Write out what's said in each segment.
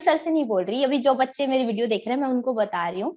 Sir से नहीं बोल रही, अभी जो बच्चे मेरी वीडियो देख रहे हैं मैं उनको बता रही हूँ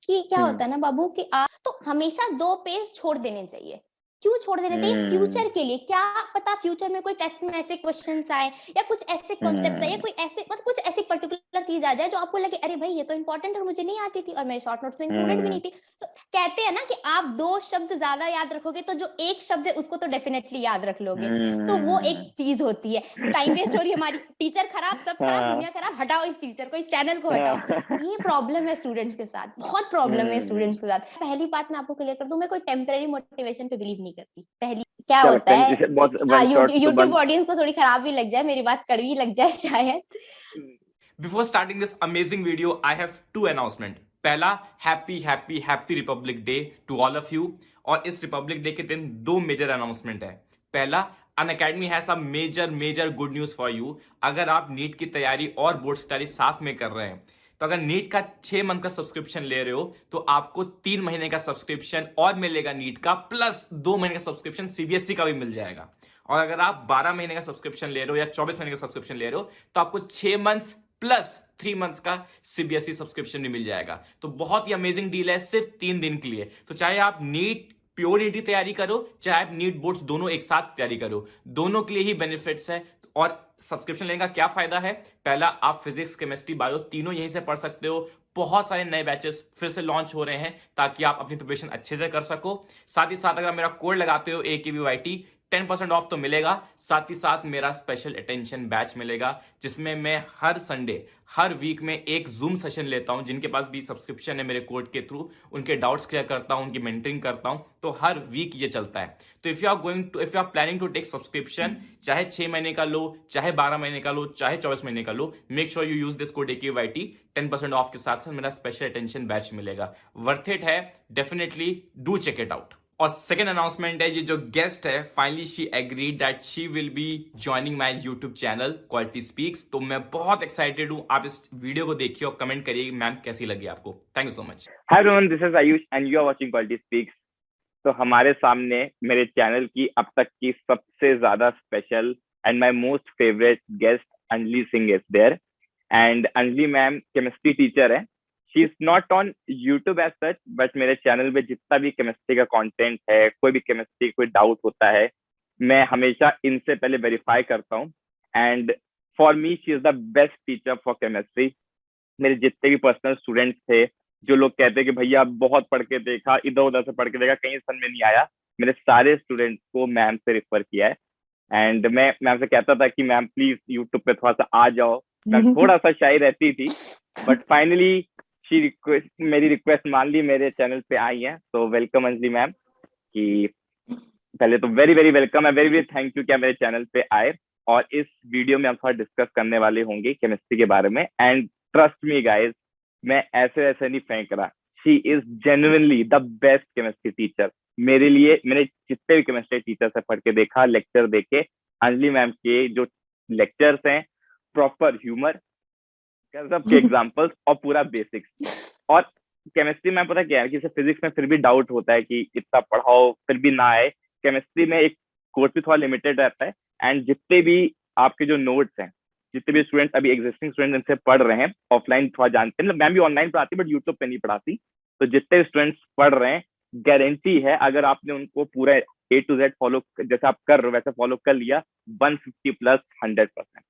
कि क्या होता है ना बाबू कि आप तो हमेशा 2 पेज छोड़ देने चाहिए। क्यों छोड़ देना चाहिए? फ्यूचर के लिए, क्या पता फ्यूचर में कोई टेस्ट में ऐसे क्वेश्चंस आए या कुछ ऐसे कॉन्सेप्ट्स आए या कोई ऐसे मतलब कुछ ऐसी पर्टिकुलर चीज आ जाए जो आपको लगे अरे भाई ये तो इंपॉर्टेंट और मुझे नहीं आती थी और मेरे शॉर्ट नोट्स में इंक्लूडेड भी नहीं थी। तो कहते हैं ना कि आप 2 शब्द ज्यादा याद रखोगे तो जो एक शब्द है उसको तो डेफिनेटली याद रख लोगे। तो वो एक चीज होती है। टाइम वेस्ट हो रही है हमारी, टीचर खराब, सब खराब, दुनिया खराब, हटाओ इस टीचर को, इस चैनल को हटाओ। ये प्रॉब्लम है स्टूडेंट्स के साथ, बहुत प्रॉब्लम है स्टूडेंट्स के साथ। पहली बात मैं आपको क्लियर कर दूं, मैं कोई टेम्पररी मोटिवेशन पे बिलीव नहीं करती। पहली क्या चलो होता है, वन शॉट तो यूट्यूब ऑडियंस को थोड़ी खराब भी लग जाए, मेरी बात कड़वी लग जाए शायद। Before starting this amazing video, I have two announcement. पहला, happy happy happy republic day to all of you. और इस रिपब्लिक डे के दिन 2 मेजर अनाउंसमेंट है। पहला, Unacademy has a major good news for you. अगर आप नीट की तैयारी और बोर्ड्स की तैयारी साथ में कर रहे हैं तो अगर नीट का 6 मंथ का सब्सक्रिप्शन ले रहे हो तो आपको 3 महीने का सब्सक्रिप्शन और मिलेगा नीट का, प्लस 2 महीने का सब्सक्रिप्शन सीबीएसई का भी मिल जाएगा। और अगर आप 12 महीने का सब्सक्रिप्शन ले रहे हो या 24 महीने का सब्सक्रिप्शन ले रहे हो तो आपको 6 मंथ्स प्लस 3 मंथ्स का सीबीएसई सब्सक्रिप्शन भी मिल जाएगा। तो बहुत ही अमेजिंग डील है सिर्फ 3 दिन के लिए। तो चाहे आप नीट प्योर नीट की तैयारी करो, चाहे आप नीट बोर्ड्स दोनों एक साथ तैयारी करो, दोनों के लिए ही बेनिफिट्स है। और सब्सक्रिप्शन लेने का क्या फायदा है? पहला, आप फिजिक्स केमिस्ट्री बायो तीनों यहीं से पढ़ सकते हो। बहुत सारे नए बैचेस फिर से लॉन्च हो रहे हैं ताकि आप अपनी प्रिपरेशन अच्छे से कर सको। साथ ही साथ अगर मेरा कोड लगाते हो AKBYT 10% ऑफ तो मिलेगा। साथ ही साथ मेरा स्पेशल अटेंशन बैच मिलेगा जिसमें मैं हर संडे हर वीक में एक जूम सेशन लेता हूं। जिनके पास भी सब्सक्रिप्शन है मेरे कोड के थ्रू, उनके डाउट्स क्लियर करता हूं, उनकी मेंटरिंग करता हूं। तो हर वीक ये चलता है। तो if you are planning to take subscription, चाहे 6 महीने का लो, चाहे 12 महीने का लो, चाहे 24 महीने का लो, make sure you use this code AKYT। 10% off के साथ साथ मेरा स्पेशल अटेंशन बैच मिलेगा। वर्थ इट है, definitely do check it out. और सेकेंड अनाउंसमेंट है, ये जो गेस्ट है finally she agreed that she will be joining my YouTube channel Quality Speaks. तो मैं बहुत एक्साइटेड हूं। आप इस वीडियो को देखिए और कमेंट करिए मैम कैसी लगी आपको। Thank you so much. Hi everyone, this is Ayush and you are watching Quality Speaks. तो हमारे सामने मेरे चैनल की अब तक की सबसे ज्यादा special and my most favourite guest Anjali Singh is there. And Anjali ma'am chemistry teacher है। She is not on YouTube as such, but मेरे चैनल में जितना भी केमिस्ट्री का कंटेंट है, कोई भी केमिस्ट्री कोई डाउट होता है, मैं हमेशा इनसे पहले वेरीफाई करता हूँ। And for me she is the best teacher for chemistry. मेरे जितने भी पर्सनल स्टूडेंट्स थे, जो लोग कहते हैं कि भैया बहुत पढ़ के देखा, इधर उधर से पढ़ के देखा, कहीं समझ में नहीं आया, मेरे सारे स्टूडेंट्स को मैम से रेफर किया है। एंड मैं मैम से कहता था कि मैम प्लीज यूट्यूब पे थोड़ा सा आ जाओ। मैम थोड़ा सा शाई रहती थी, बट फाइनली मेरी रिक्वेस्ट मान ली, मेरे चैनल पे आई है। तो वेलकम अंजलि मैम। कि पहले तो वेरी वेरी वेलकम है, वेरी वेरी थैंक यू कि आप मेरे चैनल पे आए। और इस वीडियो में हम थोड़ा डिस्कस करने वाले होंगे केमिस्ट्री के बारे में। एंड ट्रस्ट मी गाइज, मैं ऐसे ऐसे नहीं फेंक रहा। She is genuinely the best chemistry teacher मेरे लिए। मैंने जितने भी केमिस्ट्री टीचर से पढ़ के देखा, लेक्चर देखे, अंजलि मैम के जो लेक्चर्स हैं, प्रॉपर ह्यूमर, सबके एग्जाम्पल्स और पूरा बेसिक्स। और केमिस्ट्री में पता क्या है कि फिजिक्स में फिर भी डाउट होता है कि इतना पढ़ाओ फिर भी ना आए। केमिस्ट्री में एक कोर्स भी थोड़ा लिमिटेड रहता है। एंड जितने भी आपके जो नोट्स हैं, जितने भी स्टूडेंट्स अभी एग्जिस्टिंग स्टूडेंट इनसे पढ़ रहे हैं, ऑफलाइन थोड़ा जानते हैं, मतलब मैम भी ऑनलाइन पढ़ाती बट यूट्यूब पे नहीं पढ़ाती। तो जितने स्टूडेंट्स पढ़ रहे हैं, गारंटी है अगर आपने उनको पूरा A to Z फॉलो जैसे आप कर रहे हो वैसे फॉलो कर लिया, 150 plus 100%।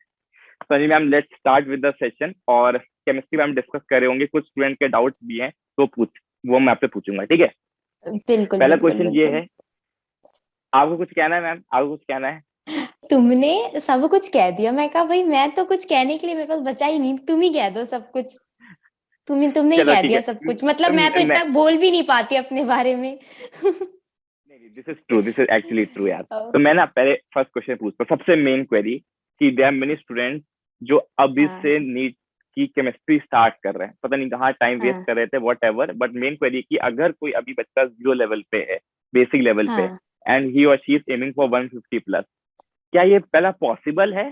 Sunny ma'am, let's start with the session. और केमिस्ट्री मैम डिस्कस कर रहे होंगे, कुछ स्टूडेंट के डाउट्स भी हैं, तो वो मैं आपसे पूछूंगा, ठीक है? बिल्कुल। पहला क्वेश्चन ये है, आपको कुछ कहना है मैम? आपको कुछ कहना है? तुमने सब कुछ कह दिया। मैं कहा भाई मैं तो कुछ कहने के लिए मेरे पास बचा ही नहीं, तुम ही कह दो सब कुछ। तुमने ही चलो कह ठीक दिया है। सब कुछ, मतलब मैं तो इतना बोल भी नहीं पाती अपने बारे में। नहीं, this is true, this is actually true यार। तो मैं ना पहले फर्स्ट क्वेश्चन पूछता हूँ, सबसे मेन क्वेरी कि देयर आर मेनी स्टूडेंट्स जो अभी से नीट की केमिस्ट्री स्टार्ट कर रहे हैं, पता नहीं कहाँ टाइम वेस्ट कर रहे थे, what ever. But main query कि अगर कोई अभी बच्चा 0 लेवल पे है, बेसिक लेवल पे, एंड ही और she is aiming for 150 plus, क्या ये पहला पॉसिबल है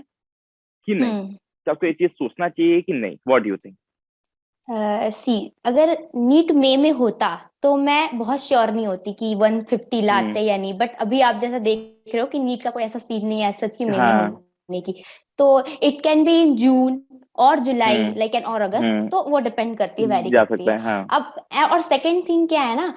कि नहीं? तो आपको ये चीज सोचना चाहिए कि नहीं? What do you think? See, अगर नीट में होता तो मैं बहुत श्योर नहीं होती कि 150 लाते या नहीं। बट अभी आप जैसा देख रहे हो कि नीट का कोई ऐसा सीन नहीं है सच की में हाँ, होगा। की। तो इट कैन बी इन जून और जुलाई हम्म लाइक एंड और अगस्त, तो वो डिपेंड करती है, वेरी जा करती सकता है। है, हाँ। अब और सेकंड थिंग क्या है ना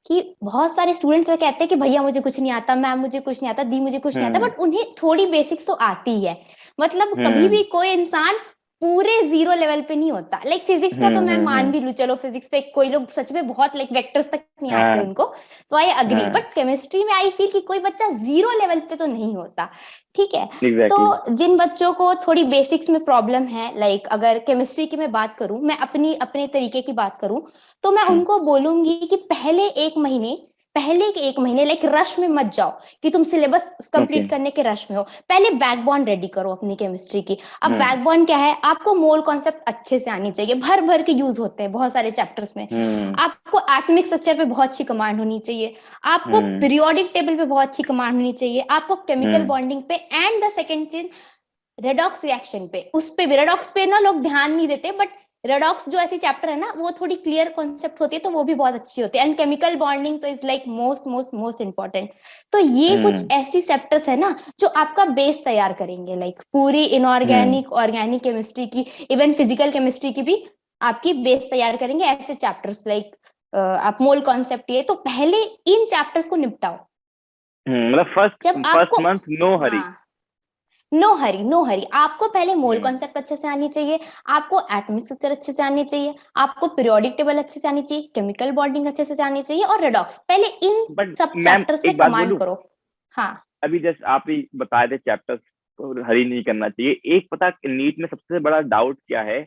कि बहुत सारे स्टूडेंट्स कहते हैं कि भैया मुझे कुछ नहीं आता, मैम मुझे कुछ नहीं आता, दी मुझे कुछ नहीं आता, हम्म बट उन्हें थोड़ी बेसिक्स तो आती ही है। मतलब कभी हम्म भी कोई इंसान पूरे जीरो लेवल पे नहीं होता। लाइक फिजिक्स का तो मैं मान हम्म। भी लूं, चलो फिजिक्स पे कोई लोग सच में बहुत लाइक वेक्टर्स तक नहीं आते हाँ उनको, तो आई अग्री, हाँ, बट केमिस्ट्री में आई फील कि कोई बच्चा जीरो लेवल पे तो नहीं होता। ठीक है। एग्जैक्टली। तो जिन बच्चों को थोड़ी बेसिक्स में प्रॉब्लम है, लाइक अगर केमिस्ट्री की मैं बात करूं, मैं अपनी अपने तरीके की बात करूं, तो मैं उनको बोलूंगी कि पहले के 1 महीने लाइक रश में मत जाओ कि तुम सिलेबस ओके। कंप्लीट करने के रश में हो। पहले बैकबोन रेडी करो अपनी केमिस्ट्री की। अब हम्म बैकबोन क्या है, आपको मोल कॉन्सेप्ट अच्छे से आनी चाहिए, भर भर के यूज होते हैं बहुत सारे चैप्टर्स में। हम्म आपको एटॉमिक स्ट्रक्चर पे बहुत अच्छी कमांड होनी चाहिए, आपको हम्म पीरियोडिक टेबल पे बहुत अच्छी कमांड होनी चाहिए, आपको केमिकल हम्म बॉन्डिंग पे, एंड द सेकंड चीज रेडॉक्स रिएक्शन पे, उस पे भी रेडॉक्स पे ना लोग ध्यान नहीं देते, बट रेडॉक्स जो ऐसी चैप्टर है ना वो थोड़ी क्लियर कॉन्सेप्ट होती है, तो वो भी बहुत अच्छी होती है। एंड केमिकल बॉन्डिंग तो is like most most most important. तो ये कुछ हम्म ऐसी चैप्टर्स है ना जो आपका बेस तैयार करेंगे, लाइक पूरी हम्म इनऑर्गेनिक ऑर्गेनिक केमिस्ट्री की, इवन फिजिकल केमिस्ट्री की भी आपकी बेस तैयार करेंगे ऐसे चैप्टर्स। लाइक आप मोल कॉन्सेप्ट, ये तो पहले इन चैप्टर्स को निपटाओ। मतलब फर्स्ट जब फर्स्ट आपको, मंथ नो हरी। हाँ, नो हरी नो हरी, आपको पहले मोल हम्म कॉन्सेप्ट अच्छे से आनी चाहिए, आपको एटॉमिक स्ट्रक्चर अच्छे से आनी चाहिए, आपको पीरियोडिक टेबल अच्छे से आनी चाहिए, केमिकल बॉन्डिंग अच्छे से आनी चाहिए, और रेडॉक्स पहले इन बट सब मैम चैप्टर्स में एक बात कमांड बोलूं, करो। हाँ। अभी जस्ट आप ही बता रहे चैप्टर्स को हरी नहीं करना चाहिए, एक पता नीट में सबसे बड़ा डाउट क्या है,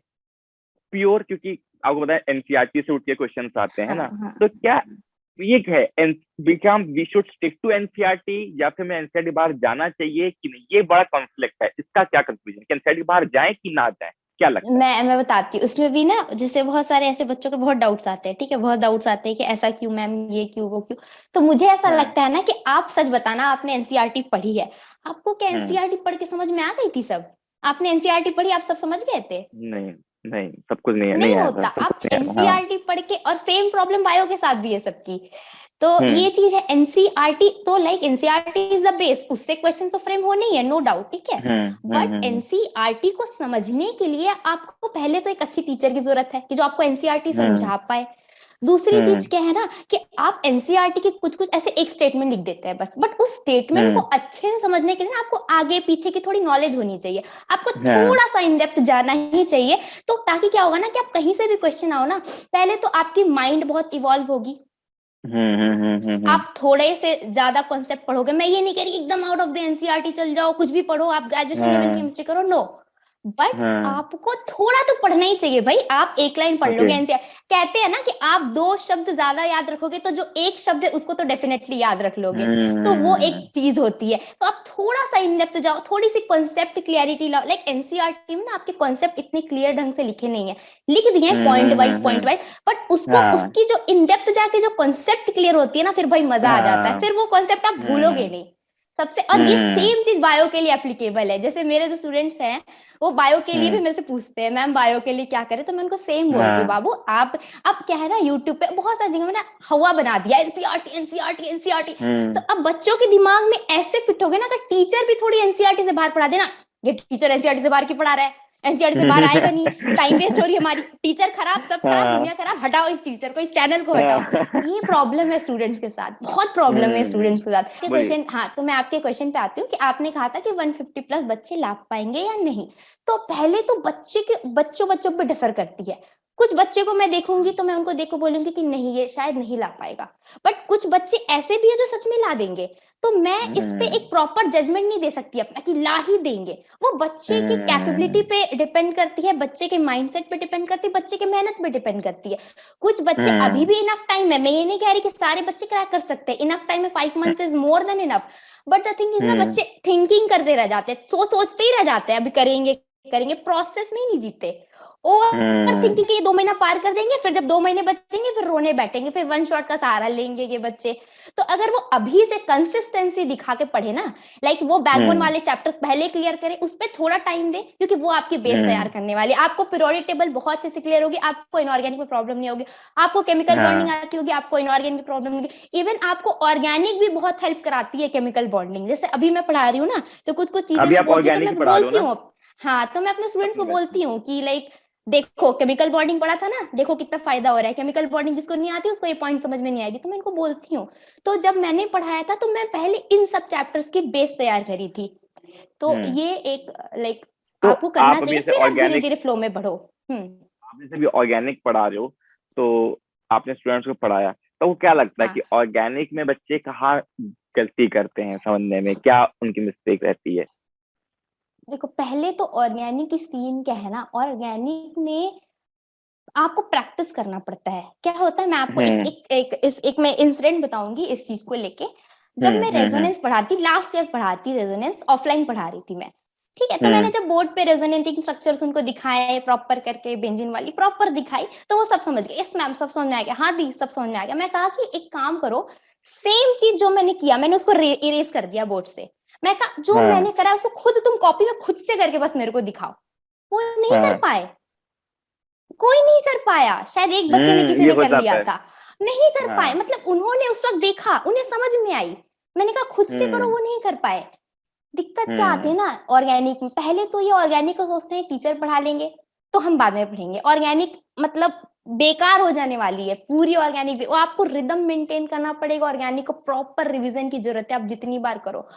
प्योर, क्योंकि आपको पता है एनसीईआरटी से उठ के क्वेश्चंस आते हैं हाँ। ना, हाँ। तो क्या ये है we should stick to NCERT या फिर मैं एनसीईआरटी बाहर जाना चाहिए कि नहीं, ये बड़ा कॉन्फ्लिक्ट है, इसका क्या कंक्लूजन, कि एनसीईआरटी बाहर जाए कि ना जाए, क्या लगता है? मैं बताती हूँ, उसमें भी ना जैसे बहुत सारे ऐसे बच्चों के बहुत डाउट्स आते हैं, ठीक है, बहुत डाउट्स आते हैं कि ऐसा क्यों मैम, ये क्यों, वो क्यों। तो मुझे ऐसा हाँ। लगता है ना कि आप सच बताना, आपने एनसीईआरटी पढ़ी है? आपको क्या हम्म एनसीईआरटी पढ़ के समझ में आ गई थी सब? आपने एनसीईआरटी पढ़ी, आप सब समझ गए थे? नहीं नहीं, सब कुछ नहीं नहीं नहीं आया था, होता। सब कुछ आप नहीं आया था, हाँ। एनसीईआरटी पढ़ के, और सेम प्रॉब्लम बायो के साथ भी है सबकी। तो हम्म ये चीज है एनसीईआरटी, तो like NCERT is the base, उससे क्वेश्चन तो फ्रेम होने ही है, नो डाउट, ठीक है। बट हम्म एनसीईआरटी को समझने के लिए आपको पहले तो एक अच्छी टीचर की जरूरत है कि जो आपको एनसीईआरटी हम्म समझा पाए। दूसरी चीज हम्म क्या है ना कि आप एनसीईआरटी के कुछ कुछ ऐसे एक स्टेटमेंट लिख देते हैं बस, बट उस स्टेटमेंट को हम्म अच्छे से समझने के लिए ना आपको आगे पीछे की थोड़ी नॉलेज होनी चाहिए, आपको हाँ थोड़ा सा इन डेप्थ जाना ही चाहिए। तो ताकि क्या होगा ना कि आप कहीं से भी क्वेश्चन आओ ना, पहले तो आपकी माइंड बहुत इवॉल्व होगी, हम्म। आप थोड़े से ज्यादा कॉन्सेप्ट पढ़ोगे। मैं ये नहीं कह रही एकदम आउट ऑफ द एनसीईआरटी चल जाओ, कुछ भी पढ़ो, आप ग्रेजुएशन लेवल की हाँ केमिस्ट्री करो, नो, बट हाँ। आपको थोड़ा तो पढ़ना ही चाहिए भाई। आप एक लाइन पढ़ ओके। लोगे एनसीईआर, कहते हैं ना कि आप 2 शब्द ज्यादा याद रखोगे तो जो एक शब्द है उसको तो डेफिनेटली याद रख लोगे। तो वो एक हम्म चीज होती है। तो आप थोड़ा सा इन डेप्थ जाओ, थोड़ी सी कॉन्सेप्ट क्लियरिटी लाओ। लाइक एनसीईआरटी में ना आपके कॉन्सेप्ट इतने क्लियर ढंग से लिखे नहीं है, लिख दिए पॉइंट वाइज, बट उसको हाँ उसकी जो इन डेप्थ जाके जो कॉन्सेप्ट क्लियर होती है ना, फिर भाई मजा आ जाता है, हाँ। फिर वो कॉन्सेप्ट आप भूलोगे नहीं सबसे। और ये हम्म सेम चीज बायो के लिए एप्लीकेबल है। जैसे मेरे जो स्टूडेंट्स हैं वो बायो के लिए भी हम्म मेरे से पूछते हैं मैम बायो के लिए क्या करें, तो मैं उनको सेम बोलती हूँ हाँ बाबू आप, अब क्या है ना यूट्यूब पे बहुत सारी जगह में ना हवा बना दिया एनसीईआरटी एनसीईआरटी एनसीईआरटी। तो हम्म अब बच्चों के दिमाग में ऐसे फिट हो गए ना, अगर टीचर भी थोड़ी एनसीईआरटी से बाहर पढ़ा देना, ये टीचर एनसीईआरटी से बाहर की पढ़ा रहा है, एनसीईआरटी से बाहर आएगा नहीं, टाइम वेस्ट हो रही है हमारी, टीचर खराब, सब खराब, हाँ दुनिया खराब, हटाओ इस टीचर को, इस चैनल को हटाओ। हाँ। ये प्रॉब्लम है स्टूडेंट्स के साथ, बहुत प्रॉब्लम है हम्म। स्टूडेंट्स के साथ। बोलिए। क्वेश्चन, हाँ, तो मैं आपके क्वेश्चन पे आती हूँ कि आपने कहा था कि 150 प्लस बच्चे ला पाएंगे या नहीं। तो पहले तो बच्चे के बच्चों बच्चों पे डिफर करती है। कुछ बच्चे को मैं देखूंगी तो मैं उनको देखो बोलूंगी कि नहीं ये शायद नहीं ला पाएगा, बट कुछ बच्चे ऐसे भी है जो सच में ला देंगे। तो मैं इस पे हम्म एक प्रॉपर जजमेंट नहीं दे सकती अपना कि ला ही देंगे। वो बच्चे की कैपेबिलिटी पे डिपेंड करती है, बच्चे के माइंडसेट पे डिपेंड करती है, बच्चे के मेहनत पे डिपेंड करती है। कुछ बच्चे अभी हम्म भी इनफ टाइम है, मैं ये नहीं कह रही कि सारे बच्चे क्रैक कर सकते हैं, इनफ टाइम है, 5 months is more than enough. But the thing is ना हम्म बच्चे थिंकिंग करते रह जाते हैं, सोचते ही रह जाते हैं, अभी करेंगे करेंगे, प्रोसेस में ही नहीं जीते। ओवर थिंकिंग के ये 2 महीना पार कर देंगे, फिर जब 2 महीने बचेंगे फिर रोने बैठेंगे, फिर वन शॉट का सहारा लेंगे ये बच्चे। तो अगर वो अभी से कंसिस्टेंसी दिखा के पढ़े ना, लाइक वो बैकबोन वाले चैप्टर्स पहले क्लियर करें, उस पर थोड़ा टाइम दे, क्योंकि वो आपकी बेस तैयार करने वाली। आपको पीरियोडिक टेबल बहुत अच्छे से क्लियर होगी, आपको इनऑर्गेनिक में प्रॉब्लम नहीं होगी, आपको केमिकल बॉन्डिंग आती होगी, आपको इनऑर्गेनिक में प्रॉब्लम नहीं होगी। इवन आपको ऑर्गेनिक भी बहुत हेल्प कराती है केमिकल बॉन्डिंग। जैसे अभी मैं पढ़ा रही हूँ ना, तो कुछ कुछ चीजें अभी मैं आप बोलती हूँ, तो ऑर्गेनिक मैं पढ़ा रहे हो बोलती ना हूँ। हाँ, तो मैं अपने स्टूडेंट्स को अपने बैच में? बोलती हूँ कि लाइक देखो केमिकल बॉन्डिंग पढ़ा था ना, देखो कितना फायदा हो रहा है। केमिकल बॉन्डिंग जिसको नहीं आती उसको ये पॉइंट समझ में नहीं आएगी, तो मैं इनको बोलती हूँ। तो जब मैंने पढ़ाया था तो मैं पहले इन सब चैप्टर्स की बेस तैयार करी थी। तो ये एक लाइक तो आपको करना आप अभी चाहिए, जैसे फिर आप धीरे ऑर्गेनिक, धीरे फ्लो में बढ़ो। आप जैसे भी ऑर्गेनिक पढ़ा रहे हो, तो आपने स्टूडेंट्स को पढ़ाया, तो वो क्या लगता है हाँ, कि ऑर्गेनिक में बच्चे कहाँ गलती करते हैं, समझने में क्या उनकी मिस्टेक रहती है? देखो पहले तो ऑर्गेनिक की सीन क्या है ना, ऑर्गेनिक में आपको प्रैक्टिस करना पड़ता है। क्या होता है, मैं आपको हम्म एक मैं इंसिडेंट बताऊंगी इस चीज को लेके। जब मैं रेजोनेंस पढ़ाती, लास्ट ईयर पढ़ाती रेजोनेंस, ऑफलाइन पढ़ा रही थी मैं, ठीक है। तो मैंने जब बोर्ड पे रेजोनेटिंग स्ट्रक्चर्स उनको दिखाए प्रॉपर करके, बेंजीन वाली प्रॉपर दिखाई, तो वो सब समझ गए। यस मैम, सब समझ में आ गया, हाँ दी सब समझ में आ गया। मैं कहा कि एक काम करो, सेम चीज जो मैंने किया मैंने उसको इरेज कर दिया बोर्ड से। मैं कहा जो हाँ मैंने करा उसको खुद तुम कॉपी में खुद से करके बस मेरे को दिखाओ। वो नहीं कर हाँ पाए, कोई नहीं कर पाया। शायद एक बच्चे ने किसी ये ने हो कर जाता लिया है। था, नहीं कर पाए। हाँ मतलब उन्होंने उस वक्त देखा, उन्हें समझ में आई, मैंने कहा खुद से करो, हम्म वो नहीं कर पाए। दिक्कत क्या आती हम्म है ना ऑर्गेनिक में, पहले तो ये ऑर्गेनिक को सोचते हैं टीचर पढ़ा लेंगे तो हम बाद में पढ़ेंगे। ऑर्गेनिक मतलब बेकार हो जाने वाली है पूरी ऑर्गेनिक। वो आपको रिदम मेंटेन करना पड़ेगा, ऑर्गेनिक को प्रॉपर रिवीजन की जरूरत है, आप जितनी बार करो।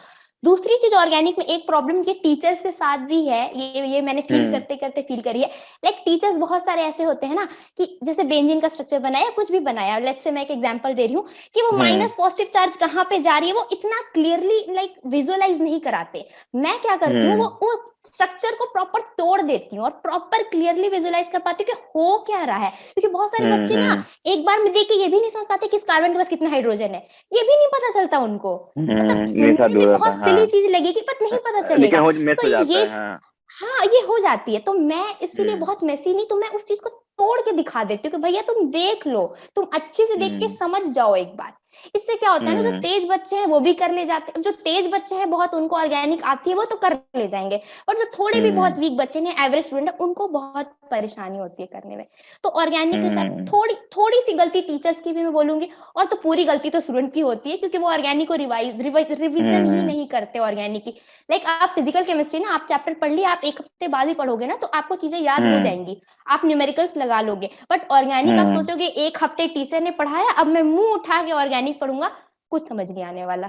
दूसरी चीज ऑर्गेनिक में एक प्रॉब्लम ये टीचर्स के साथ भी है, ये मैंने फील हम्म करते करते फील करी है। लाइक टीचर्स बहुत सारे ऐसे होते हैं ना कि जैसे बेंजीन का स्ट्रक्चर बनाया, कुछ भी बनाया, लेट्स से मैं एक एग्जांपल दे रही हूँ, कि वो हम्म माइनस पॉजिटिव चार्ज कहाँ पे जा रही है वो इतना क्लियरली लाइक विजुअलाइज नहीं कराते। मैं क्या करती हूँ, हम्म वो स्ट्रक्चर को प्रॉपर तोड़ देती हूँ और प्रॉपर क्लियरली विजुअलाइज कर पाती हूँ कि हो क्या रहा है। क्योंकि बहुत सारे बच्चे ना एक बार में देख के ये भी नहीं समझ पाते कि इस कार्बन के पास कितना हाइड्रोजन है, ये भी नहीं पता चलता उनको। मतलब मेरे साथ सुनने भी हो में जाता बहुत है सिली हाँ। चीज लगेगी पर नहीं पता लेकिन चलेगा। हो मिस तो हो जाता ये, है हाँ। हाँ ये हो जाती है। तो मैं इसीलिए हम्म बहुत मेसी नहीं, तो मैं उस चीज को तोड़ के दिखा देती हूँ कि भैया तुम देख लो, तुम अच्छे से देख के हम्म समझ जाओ एक बार। इससे क्या होता है ना, जो हम्म तेज बच्चे हैं वो भी कर ले जाते हैं, जो तेज बच्चे हैं बहुत उनको ऑर्गेनिक आती है वो तो कर ले जाएंगे, और जो थोड़े भी बहुत हम्म वीक बच्चे हैं, एवरेज स्टूडेंट है, उनको बहुत परेशानी होती है करने में। तो ऑर्गेनिक के साथ हम्म थोड़ी थोड़ी सी गलती टीचर्स की भी मैं बोलूंगी, और तो पूरी गलती तो स्टूडेंट्स की होती है, क्योंकि वो ऑर्गेनिक को रिविजन ही हम्म नहीं करते ऑर्गेनिक की। लाइक आप फिजिकल केमिस्ट्री ना, आप चैप्टर पढ़ लिया, आप एक हफ्ते बाद ही पढ़ोगे ना तो आपको चीजें याद हो हम्म जाएंगी, आप न्यूमेरिकल्स लगा लोगे। बट ऑर्गेनिक आप हम्म सोचोगे एक हफ्ते टीचर ने पढ़ाया, अब मैं मुंह उठा के ऑर्गेनिक पढ़ूंगा, कुछ समझ नहीं आने वाला।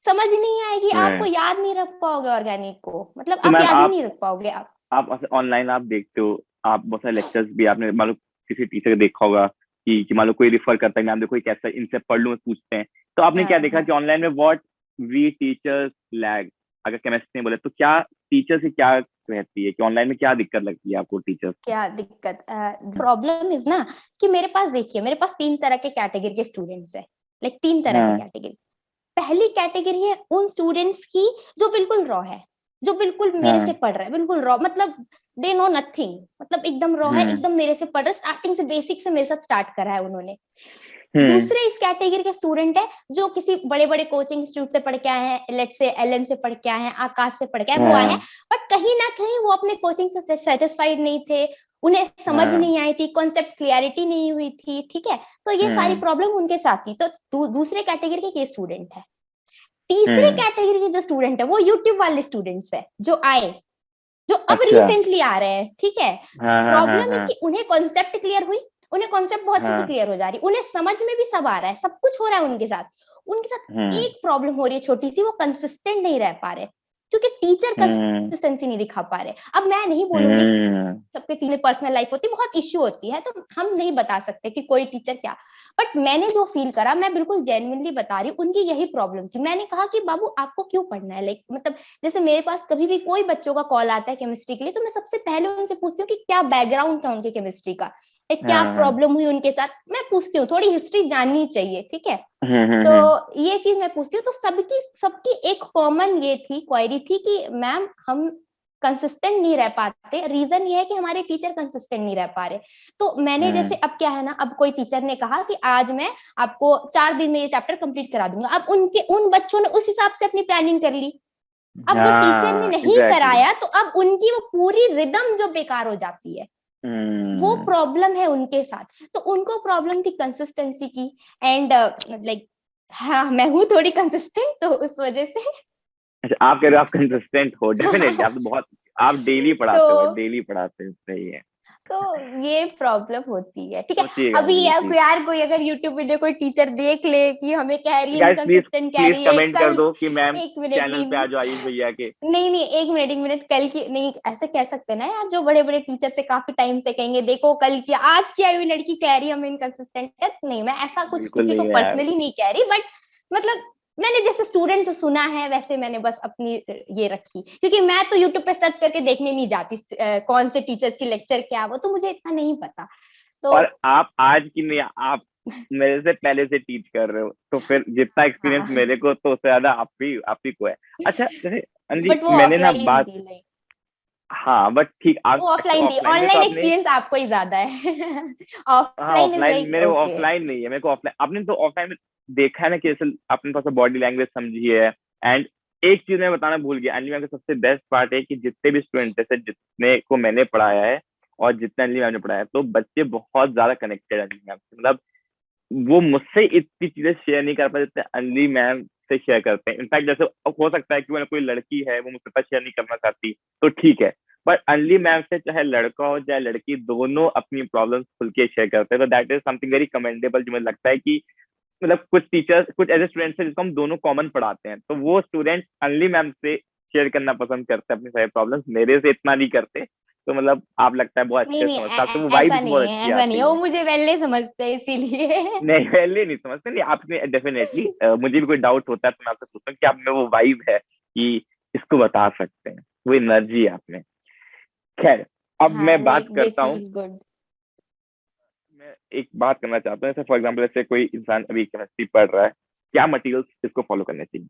समझ नहीं आएगी, आपको हम्म। याद नहीं रख पाओगे ऑर्गेनिक को, मतलब तो आप मैम याद ही नहीं रख पाओगे आप। आप ऑनलाइन आप देखते हो, आप बहुत सारे लेक्चर्स भी आपने मान लो किसी टीचर को देखा होगा कि मान लो कोई रिफर करता है, मैम देखो ये कैसा, इनसे पढ़ लूं, पूछते हैं। तो आपने क्या हाँ देखा हाँ, कि ऑनलाइन में व्हाट वी टीचर्स लैग, अगर केमिस्ट्री में बोले तो क्या टीचर से क्या रहती है, कि ऑनलाइन में क्या दिक्कत लगती है आपको टीचर से? क्या दिक्कत, प्रॉब्लम इज ना कि मेरे पास देखिए, मेरे पास 3 तरह के कैटेगरी के स्टूडेंट्स है। लाइक 3 तरह के हाँ कैटेगरी। पहली कैटेगरी है उन स्टूडेंट्स की जो बिल्कुल रॉ है, जो बिल्कुल मेरे से हाँ पढ़ रहे हैं, बिल्कुल रॉ, मतलब दे नो नथिंग, मतलब एकदम रॉ है, हम्म एकदम मेरे से पढ़ रहे, स्टार्टिंग से बेसिक से मेरे साथ स्टार्ट करा है उन्होंने। हम्म दूसरे इस कैटेगरी के स्टूडेंट है जो किसी बड़े बड़े कोचिंग इंस्टीट्यूट से पढ़ के आए हैं, लेट से एलएन से पढ़ के आए हैं, आकाश से पढ़ के आए, वो आए हैं, हाँ बट कहीं ना कहीं वो अपने कोचिंग से सेटिस्फाइड नहीं थे, उन्हें समझ हाँ नहीं आई थी, कॉन्सेप्ट क्लियरिटी नहीं हुई थी, ठीक है। तो ये सारी हम्म प्रॉब्लम उनके साथ थी। तो दूसरे कैटेगरी के स्टूडेंट है। तीसरे हम्म कैटेगरी के जो स्टूडेंट है वो यूट्यूब वाले स्टूडेंट्स है, जो आए, जो अब अच्छा रिसेंटली आ रहे हैं, ठीक है। हाँ हाँ हाँ प्रॉब्लम हाँ इसकी, उन्हें कॉन्सेप्ट क्लियर हुई, उन्हें कॉन्सेप्ट बहुत अच्छे से हाँ क्लियर हो जा रही, उन्हें समझ में भी सब आ रहा है, सब कुछ हो रहा है उनके साथ। उनके साथ हम्म एक प्रॉब्लम हो रही है छोटी सी, वो कंसिस्टेंट नहीं रह पा रहे, क्योंकि टीचर हम्म कंसिस्टेंसी नहीं दिखा पा रहे। अब मैं नहीं बोलूंगी हम्म सबके टीचर पर्सनल लाइफ होती है, बहुत इश्यू होती है, तो हम नहीं बता सकते कि कोई टीचर क्या। बट मैंने जो फील करा, मैं बिल्कुल जेन्युइनली बता रही हूँ, उनकी यही प्रॉब्लम थी। मैंने कहा कि बाबू आपको क्यों पढ़ना है, लाइक मतलब जैसे मेरे पास कभी भी कोई बच्चों का कॉल आता है केमिस्ट्री के लिए, तो मैं सबसे पहले उनसे पूछती हूँ कि क्या बैकग्राउंड था उनके केमिस्ट्री का, क्या हाँ हाँ प्रॉब्लम हुई उनके साथ, मैं पूछती हूँ, थोड़ी हिस्ट्री जाननी चाहिए, ठीक है। तो हम्म। ये चीज मैं पूछती हूँ। तो सबकी सबकी एक कॉमन ये थी, क्वेरी थी कि मैम हम कंसिस्टेंट नहीं रह पाते, रीजन ये है कि हमारे टीचर कंसिस्टेंट नहीं रह पा रहे। तो मैंने जैसे अब क्या है ना, अब कोई टीचर ने कहा कि आज मैं आपको 4 दिन में ये चैप्टर कंप्लीट करा दूंगा, अब उन बच्चों ने उस हिसाब से अपनी प्लानिंग कर ली। अब वो टीचर ने नहीं कराया तो अब उनकी वो पूरी रिदम जो बेकार हो जाती है, वो प्रॉब्लम है उनके साथ। तो उनको प्रॉब्लम थी कंसिस्टेंसी की, एंड लाइक हाँ मैं हूँ थोड़ी कंसिस्टेंट, तो उस वजह से। अच्छा, आप कह रहे हो आप कंसिस्टेंट हो, डेफिनेटली आप तो बहुत, आप डेली पढ़ाते हो, डेली पढ़ाते हो, सही है। तो ये प्रॉब्लम होती है, ठीक है। सोचिएगा अभी अंजलि यार कोई अगर यूट्यूब वीडियो कोई टीचर देख ले कि हमें कह रही है गाइस, प्लीज इनकंसिस्टेंट कह प्लीज रही है कमेंट कर कल, दो कि मैम एक मिनट चैनल पे आ जाओ आयुष भैया के। नहीं एक मिनट कल की नहीं, ऐसे कह सकते ना यार, जो बड़े बड़े टीचर से काफी टाइम से कहेंगे देखो कल की आज की आई हुई लड़की कह रही है हम इनकंसिस्टेंट है। नहीं, मैं ऐसा कुछ बिल्कुल किसी को नहीं है यार। पर्सनली नहीं कह रही, बट मतलब मैंने जैसे स्टूडेंट से सुना है वैसे मैंने बस अपनी ये रखी, क्योंकि मैं तो यूट्यूब पे सर्च करके देखने नहीं जाती कौन से टीचर्स की लेक्चर क्या, वो तो मुझे इतना नहीं पता। तो और आप आज की नहीं, आप मेरे से पहले से टीच कर रहे हो, तो फिर जितना एक्सपीरियंस हाँ मेरे को, तो उससे ज्यादा आप ही को है। अच्छा, जैसे अंजी बट वो मैंने ना ऑफलाइन बात, थी, लाइक हाँ बट ठीक, आप वो ऑफलाइन थी, ऑफलाइन में तो ऑनलाइन आपने, एक्सपीरियंस आपको ही ज्यादा है। हाँ ऑफलाइन इज ऑफलाइन, लाइक मेरे को ओके। ऑफलाइन नहीं है, मेरे को ऑफलाइन, आपने तो ऑफलाइन में देखा है ना कि जैसे आपने थोड़ा सा बॉडी लैंग्वेज समझी है। एंड एक चीज मैं बताना भूल गया, अंजलि मैम का सबसे बेस्ट पार्ट है कि जितने भी स्टूडेंट है, जितने को मैंने पढ़ाया है और जितने अंजलि मैम ने पढ़ाया है, तो बच्चे बहुत ज्यादा कनेक्टेड है अंजलि मैम से। मतलब वो मुझसे इतनी चीजें शेयर नहीं कर पाते जितने अंजलि मैम से शेयर करते हैं। इनफैक्ट जैसे हो सकता है कि वो कोई लड़की है वो मुझसे पास शेयर नहीं करना चाहती, तो ठीक है, पर अंजलि मैम से चाहे लड़का हो चाहे लड़की, दोनों अपनी प्रॉब्लम्स खुल के शेयर करते हैं। तो that is something very commendable, जो मुझे लगता है कि मतलब कुछ टीचर्स, कुछ ऐसे स्टूडेंट्स हैं जिसको हम दोनों कॉमन पढ़ाते हैं, तो वो स्टूडेंट अंजलि मैम से शेयर करना पसंद करते हैं अपनी सारी प्रॉब्लम्स, मेरे से इतना नहीं करते। तो मतलब आप लगता है बहुत नहीं अच्छे नहीं समझता है, तो वो ऐसा वाइब्स नहीं बहुत है, अच्छी ऐसा नहीं आती है, वो है। मुझे पहले समझते हैं इसीलिए। नहीं पहले नहीं समझते, नहीं आपने डेफिनेटली, मुझे भी कोई डाउट होता है तो मैं आपसे पूछता हूँ कि आप में वो वाइब है कि इसको बता सकते हैं, वो एनर्जी है आप में। खैर, अब हाँ मैं बात लाइक दे करता हूँ, फील गुड। मैं एक बात करना चाहता हूँ। जैसे फॉर एग्जाम्पल, जैसे कोई इंसान अभी केमिस्ट्री पढ़ रहा है, क्या मटेरियल्स इसको फॉलो करने चाहिए?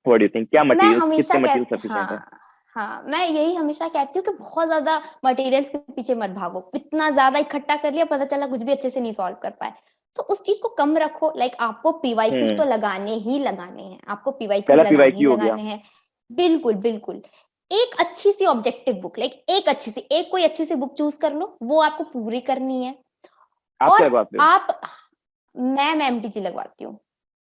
व्हाट डू यू थिंक, क्या मैं मटेरियल्स, हमेशा कितने मटेरियल कहती सफिशिएंट है? हाँ मैं यही हमेशा कहती हूँ कि बहुत ज्यादा मटेरियल्स के पीछे मत भागो, इतना ज्यादा इकट्ठा कर लिया पता चला कुछ भी अच्छे से नहीं सॉल्व कर पाए, तो उस चीज को कम रखो। लाइक आपको पीवाईक्यूज तो लगाने ही लगाने हैं, आपको पीवाईक्यूज पहला लगाने ही पीवाईक्यू हो गया। लगाने हैं। बिल्कुल बिल्कुल। एक अच्छी सी ऑब्जेक्टिव बुक, लाइक एक अच्छी सी, एक कोई अच्छी सी बुक चूज कर लो, वो आपको पूरी करनी है। आप क्या और लगवाते हो? आप मैं एमटीजी लगवाती हूँ,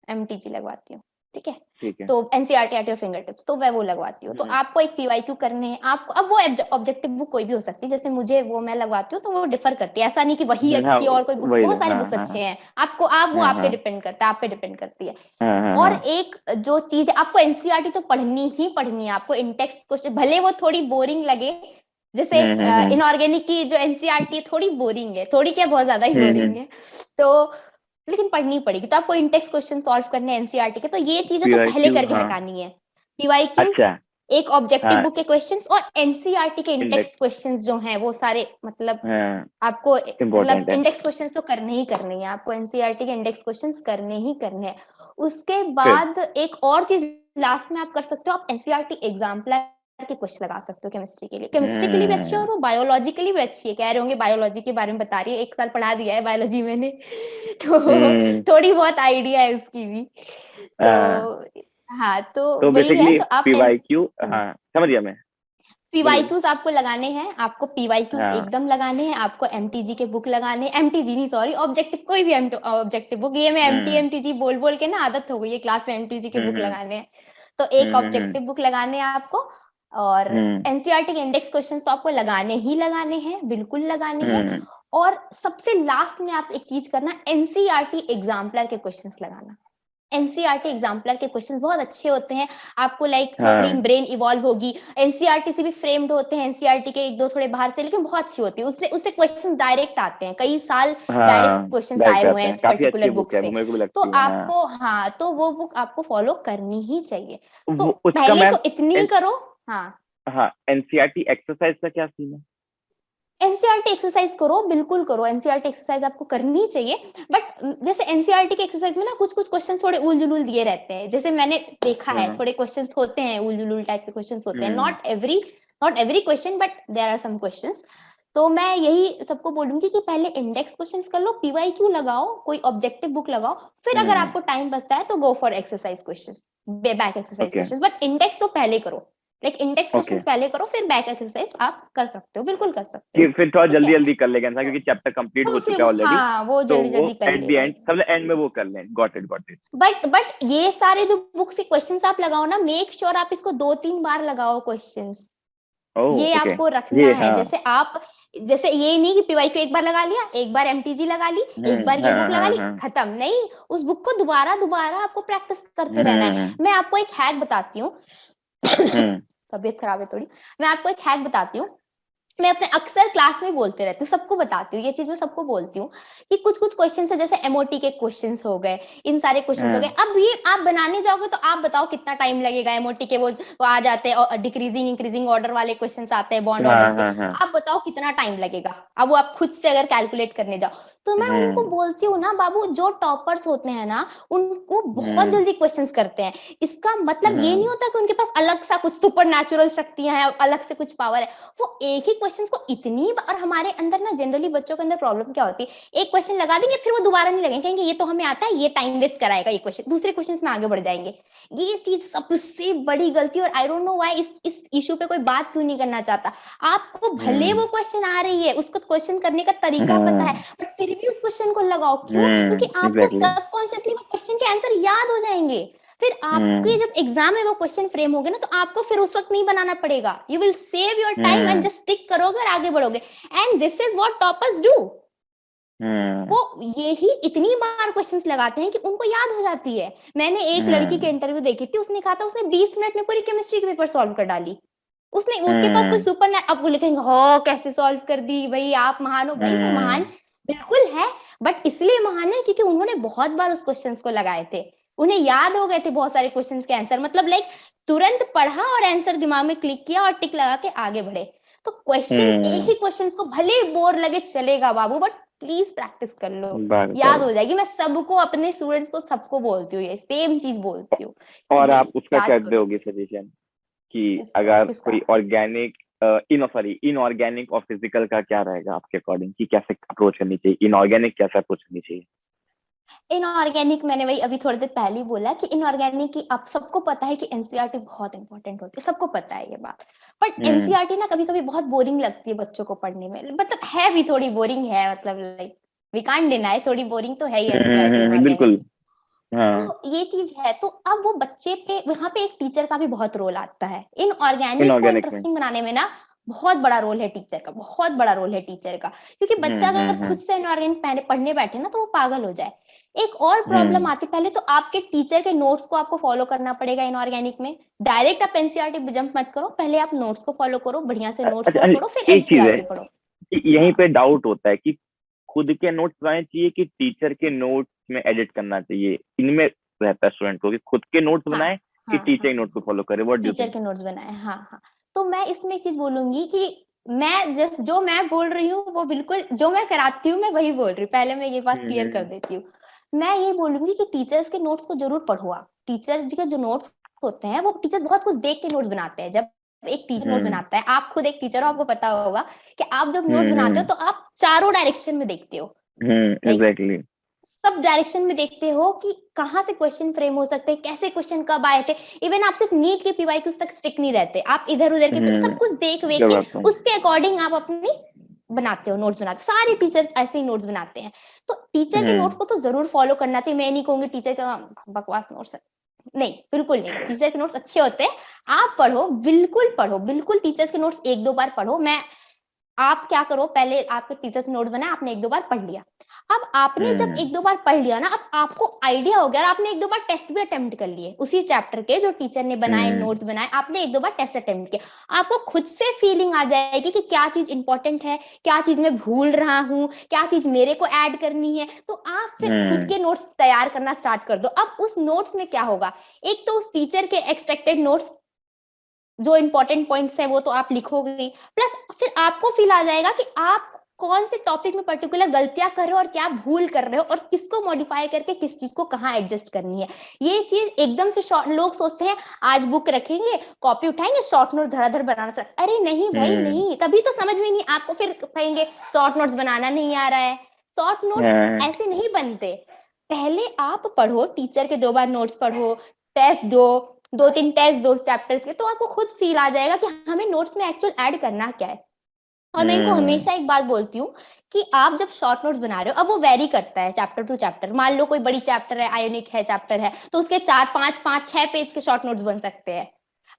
एमटीजी लगवाती हूँ, ठीक है। ठीक है। तो NCERT at your finger tips, तो मैं वो लगवाती हूँ। तो आपको एक पीवाईक्यू करने हैं आपको, अब वो ऑब्जेक्टिव बुक कोई भी हो सकती है, जैसे मुझे वो मैं लगवाती हूँ, तो वो डिफर करती है, ऐसा नहीं कि वही हाँ अच्छी है और कोई बुक्स, वही बहुत लग, सारे हाँ बुक्स हाँ अच्छे हाँ हैं। आपको आप वो हाँ आप पे हाँ डिपेंड करता है, आप पे डिपेंड करती है। हाँ हाँ और हाँ, एक जो चीज है, आपको एनसीईआरटी तो पढ़नी ही पढ़नी है, आपको इंटेक्स क्वेश्चन भले वो थोड़ी बोरिंग लगे, जैसे हम्म इनऑर्गेनिक की जो एनसीईआरटी है थोड़ी बोरिंग है, थोड़ी क्या बहुत ज्यादा ही बोरिंग हम्म, है, तो लेकिन पढ़नी पड़ेगी। तो आपको इंटेक्स क्वेश्चन सॉल्व करने हैं एनसीईआरटी के, तो ये चीजें तो पहले पीवाईक्यू, करके हाँ। हटानी है। पीवाईक्यूज, अच्छा। एक ऑब्जेक्टिव हाँ, बुक के क्वेश्चंस और एनसीईआरटी के इंडेक्स इंडेक्स, क्वेश्चंस जो हैं वो सारे, मतलब हाँ आपको मतलब इम्पोर्टेंट है इंडेक्स क्वेश्चंस तो करने ही करने हैं, आपको एनसीईआरटी के इंडेक्स क्वेश्चंस करने ही करने हैं। उसके फिर। बाद एक और चीज लास्ट में आप कर सकते हो, आप एनसीईआरटी एग्जाम्पलर के क्वेश्चन लगा सकते हो केमिस्ट्री के लिए, केमिस्ट्री के लिए भी अच्छी है और वो बायोलॉजी के लिए भी अच्छी है। कह रहे होंगे बायोलॉजी के बारे में बता रही है, 1 साल पढ़ा दिया है बायोलॉजी मैंने, तो हम्म, थोड़ी बहुत आइडिया है उसकी भी। तो हाँ, हाँ, तो तो वही है, बेसिकली तो आप पीवाईक्यू, हाँ समझ गया मैं। बोलिए। पीवाईक्यूज आपको लगाने हैं, आपको पीवाईक्यूज हाँ। एकदम लगाने हैं, आपको एमटीजी के बुक लगाने हैं, एमटीजी नहीं सॉरी, ऑब्जेक्टिव कोई भी ऑब्जेक्टिव बुक, ये मैं हम्म एमटीजी बोल बोल के ना आदत हो गई है क्लास में एमटीजी के बुक हम्म लगाने हैं। तो एक हम्म ऑब्जेक्टिव बुक लगाने हैं आपको, और हम्म एनसीईआरटी के इंडेक्स क्वेश्चंस तो आपको लगाने ही लगाने हैं, बिल्कुल लगाने हैं। हम्म, और सबसे लास्ट में आप एक चीज करना, एनसीईआरटी एग्जाम्पलर के क्वेश्चंस लगाना। एनसीईआरटी एग्जाम्पलर के क्वेश्चंस बहुत अच्छे होते हैं, आपको लाइक थोड़ी हाँ ब्रेन इवॉल्व होगी। एनसीईआरटी से भी फ्रेम्ड होते हैं, एनसीईआरटी के एक दो थोड़े बाहर से, लेकिन बहुत अच्छी होती है, उससे उससे क्वेश्चन डायरेक्ट आते हैं, कई साल डायरेक्ट हाँ, क्वेश्चंस आए डायरेक्ट हुए आते हैं हैं, इस काफी अच्छी पर्टिकुलर बुक बुक है वो, से। मेरे को भी तो लगती है, हाँ। आपको हाँ, तो वो बुक आपको फॉलो करनी ही चाहिए। तो वो उसका पहले मैम, तो इतनी ही करो। हाँ, हाँ एनसीईआरटी एक्सरसाइज का क्या सीन है? एनसीईआरटी एक्सरसाइज करो, बिल्कुल करो, एनसीईआरटी एक्सरसाइज आपको करनी ही चाहिए। बट जैसे एनसीईआरटी के एक्सरसाइज में ना कुछ कुछ क्वेश्चन थोड़े उलझुल दिए रहते हैं, जैसे मैंने देखा है हाँ, थोड़े क्वेश्चंस होते हैं उलझुल टाइप के क्वेश्चंस होते हैं, hmm not every not every question but there are some questions. तो मैं यही सबको बोलूंगी कि पहले इंडेक्स क्वेश्चंस कर लो, पीवाईक्यू लगाओ, कोई ऑब्जेक्टिव बुक लगाओ, फिर अगर आपको टाइम बचता है तो go for exercise questions, back exercise okay questions, but index तो पहले करो, लाइक इंडेक्स ओके क्वेश्चंस पहले करो, फिर बैक एक्सरसाइज आप कर सकते हो, बिल्कुल कर सकते कि हो। फिर थोड़ा ठीक जल्दी है, जल्दी कर लेगा इंसान, क्योंकि चैप्टर कंप्लीट तो हो फिर चुका है ऑलरेडी, हाँ वो तो जल्दी वो जल्दी कर एट द लेगा। एंड, सबसे एंड में वो कर लें। Got it. बट ये सारे जो बुक्स के क्वेश्चंस आप लगाओ ना, मेक श्योर आप इसको 2-3 बार लगाओ क्वेश्चंस, ये ओह ओके, आपको रखना ये है। हाँ। जैसे ये नहीं कि पीवाई को एक बार लगा लिया, एक बार एमटीजी लगा ली, एक बार ये हाँ बुक लगा हाँ ली, हाँ। खत्म नहीं, उस बुक को दोबारा दोबारा आपको प्रैक्टिस करते रहना है। हम्म मैं आपको एक हैक बताती हूँ। हम्म तबीयत खराब है थोड़ी। मैं आपको एक हैक बताती हूँ, मैं अपने अक्सर क्लास में बोलते रहती हूँ, सबको बताती हूँ ये चीज, मैं सबको बोलती हूँ कि कुछ कुछ क्वेश्चन है, जैसे एमओटी के क्वेश्चंस हो गए, इन सारे क्वेश्चंस हो गए, अब ये आप बनाने जाओगे तो आप बताओ कितना टाइम लगेगा। एमओटी के वो आ जाते हैं, और डिक्रीजिंग इंक्रीजिंग ऑर्डर वाले क्वेश्चंस आते हैं बॉन्ड ऑर्डर से, हाँ। आप बताओ कितना टाइम लगेगा। अब वो आप खुद से अगर कैलकुलेट करने जाओ, तो मैं उनको बोलती हूँ ना बाबू, जो टॉपर्स होते हैं ना उनको बहुत जल्दी क्वेश्चंस करते हैं। इसका मतलब ये नहीं होता कि उनके पास अलग सा कुछ सुपर नेचुरल शक्तियां हैं, अलग से कुछ पावर है, वो एक ही क्वेश्चन को इतनी, और हमारे अंदर ना जनरली बच्चों के अंदर प्रॉब्लम क्या होती है, एक क्वेश्चन लगा देंगे फिर वो दोबारा नहीं लगेंगे, कहेंगे ये तो हमें आता है, ये टाइम वेस्ट कराएगा, ये क्वेश्चन दूसरे क्वेश्चन में आगे बढ़ जाएंगे। ये चीज सबसे बड़ी गलती, और आई डोंट नो व्हाई इस इशू पे कोई बात क्यों नहीं करना चाहता। आपको भले वो क्वेश्चन आ रही है, उसको क्वेश्चन करने का तरीका पता है, बट फिर भी उस क्वेश्चन को लगाओ। क्यों? क्योंकि आपको एग्जैक्टली। सबकॉन्शियसली वो क्वेश्चन के आंसर याद हो जाएंगे। फिर आपके जब एग्जाम में वो क्वेश्चन फ्रेम होगे ना, तो आपको फिर उस वक्त नहीं बनाना पड़ेगा, you will save your time and just tick करोगे और आगे बढ़ोगे। And this is what toppers do. वो यही इतनी बार क्वेश्चंस लगाते हैं कि उनको याद हो जाती है। मैंने एक लड़की के इंटरव्यू देखी थी, उसने कहा था उसने 20 मिनट में पूरी केमिस्ट्री के पेपर सॉल्व कर डाली। उसके पास कोई सुपर, अब वो लिखेंगे हो कैसे सॉल्व कर दी, भाई आप महान हो। भाई वो महान बिल्कुल है, बट इसलिए महान है क्योंकि उन्होंने बहुत बार उस क्वेश्चंस को लगाए थे, उन्हें याद हो गए थे बहुत सारे क्वेश्चंस के आंसर, मतलब लाइक तुरंत पढ़ा और आंसर दिमाग में क्लिक किया और टिक लगा के आगे बढ़े। तो क्वेश्चंस, एक ही क्वेश्चंस को भले बोर लगे चलेगा बाबू, बट प्लीज प्रैक्टिस कर लो, याद हो जाएगी। मैं सबको, अपने स्टूडेंट्स को सबको बोलती हूँ, ये सेम चीज बोलती हूँ कि और भाई आप उसका याद कर करो। दोगे सजेशन कि किसका अगर किसका कोई ऑर्गेनिक इनऑर्गेनिक और फिजिकल का क्या रहेगा आपके अकॉर्डिंग, कि कैसे अप्रोच करनी चाहिए, इनऑर्गेनिक कैसे अप्रोच करनी चाहिए? इनऑर्गेनिक मैंने वही अभी थोड़ी देर पहले ही बोला कि इनऑर्गेनिक की आप सबको पता है कि एनसीईआरटी बहुत इंपॉर्टेंट होती है, सबको पता है ये बात। बट एनसीईआरटी ना कभी कभी बहुत बोरिंग लगती है बच्चों को पढ़ने में, मतलब है भी थोड़ी बोरिंग है, मतलब लाइक वी कांट डिनाई, थोड़ी बोरिंग तो है ही एनसीईआरटी इनऑर्गेनिक। बिल्कुल। हाँ। तो ये चीज है, तो अब वो बच्चे पे वहां पे एक टीचर का भी बहुत रोल आता है इनऑर्गेनिक को इनऑर्गेनिक में। इंटरेस्टिंग बनाने में ना। बहुत बड़ा रोल है टीचर का, बहुत बड़ा रोल है टीचर का, क्योंकि बच्चा अगर खुद से इनऑर्गेनिक पढ़ने बैठे ना तो वो पागल हो जाए। एक और प्रॉब्लम आती, पहले तो आपके टीचर के नोट्स को आपको फॉलो करना पड़ेगा इनऑर्गेनिक में। डायरेक्ट आप एनसीईआरटी जंप मत करो, पहले आप नोट्स को फॉलो करो, बढ़िया से नोट्स अच्छा, पढ़ो, फिर एक चीज है एनसीईआरटी पढ़ो। कि यहीं पे डाउट होता है कि खुद के नोट्स बनाने चाहिए कि टीचर के नोट्स में एडिट करना चाहिए, इनमें रहता है स्टूडेंट को कि खुद के नोट्स हाँ बनाए कि हाँ टीचर हाँ, के नोट्स को फॉलो करे। What do you teacher think? के नोट्स बनाए, हाँ हाँ। तो मैं इसमें एक चीज बोलूंगी कि मैं जस्ट जो मैं बोल रही हूँ वो बिल्कुल जो मैं कराती हूँ मैं वही बोल रही हूँ, पहले मैं ये बात क्लियर कर देती हूँ। मैं ये बोलूंगी कि टीचर्स के नोट्स को जरूर पढ़ो आप। टीचर जी के जो नोट्स होते हैं वो टीचर बहुत कुछ देख के नोट्स बनाते हैं। जब एक टीचर नोट्स बनाता है, आप खुद एक टीचर हो, आपको पता होगा कि आप जब नोट्स बनाते हो तो आप चारों डायरेक्शन में देखते हो, लाइक एग्जैक्टली। सब डायरेक्शन में देखते हो कि कहाँ से क्वेश्चन फ्रेम हो सकते हैं, कैसे क्वेश्चन कब आए थे। इवन आप सिर्फ नीट के पीवाईक्यूज तक स्टिक नहीं रहते, आप इधर उधर के सब कुछ देख वेख के जवाब हूँ। उसके अकॉर्डिंग आप अपनी बनाते हो, नोट्स बनाते हो। सारे टीचर ऐसे ही नोट्स बनाते हैं, तो टीचर के नोट्स को तो जरूर फॉलो करना चाहिए। मैं नहीं कहूंगी टीचर का बकवास नोट्स है, नहीं बिल्कुल नहीं, टीचर के नोट्स अच्छे होते हैं। आप पढ़ो, बिल्कुल पढ़ो, बिल्कुल टीचर्स के नोट्स एक दो बार पढ़ो। मैं आप क्या करो, पहले आपके टीचर्स नोट बनाए, आपने एक दो बार पढ़ लिया। अब आपने जब एक दो बार पढ़ लिया ना, अब आपको आइडिया हो गया और आपने एक दो बार टेस्ट भी अटेम्प्ट कर लिए उसी चैप्टर के, जो टीचर ने बनाए नोट्स बनाए, आपने एक दो बार टेस्ट अटेम्प्ट किया। आपको खुद से फीलिंग आ जाएगी कि क्या चीज इंपॉर्टेंट है, क्या चीज मैं भूल रहा हूँ, क्या चीज मेरे को ऐड करनी है। तो आप फिर खुद के नोट्स तैयार करना स्टार्ट कर दो। अब उस नोट्स में क्या होगा, एक तो उस टीचर के एक्सपेक्टेड नोट्स जो इंपॉर्टेंट पॉइंट्स है वो तो आप लिखोगे, प्लस फिर आपको फील आ जाएगा कि आप कौन से टॉपिक में पर्टिकुलर गलतियां कर रहे हो और क्या भूल कर रहे हो और किसको मॉडिफाई करके किस चीज को कहाँ एडजस्ट करनी है। ये चीज एकदम से शॉर्ट, लोग सोचते हैं आज बुक रखेंगे, कॉपी उठाएंगे, शॉर्ट नोट धड़ाधड़ बनाना स्टार्ट। अरे नहीं भाई नहीं, तभी तो समझ में नहीं आपको, फिर कहेंगे शॉर्ट नोट्स बनाना नहीं आ रहा है। शॉर्ट नोट्स ऐसे नहीं बनते। पहले आप पढ़ो, टीचर के 2 बार नोट्स पढ़ो, टेस्ट दो, 2-3 टेस्ट दो चैप्टर्स के, तो आपको खुद फील आ जाएगा कि हमें नोट्स में एक्चुअल ऐड करना क्या है। और मैं इनको हमेशा एक बात बोलती हूँ कि आप जब शॉर्ट नोट्स बना रहे हो, अब वो वेरी करता है चैप्टर टू चैप्टर। मान लो कोई बड़ी चैप्टर है, आयोनिक है चैप्टर है, तो उसके 4-5-5-6 पेज के शॉर्ट नोट्स बन सकते हैं।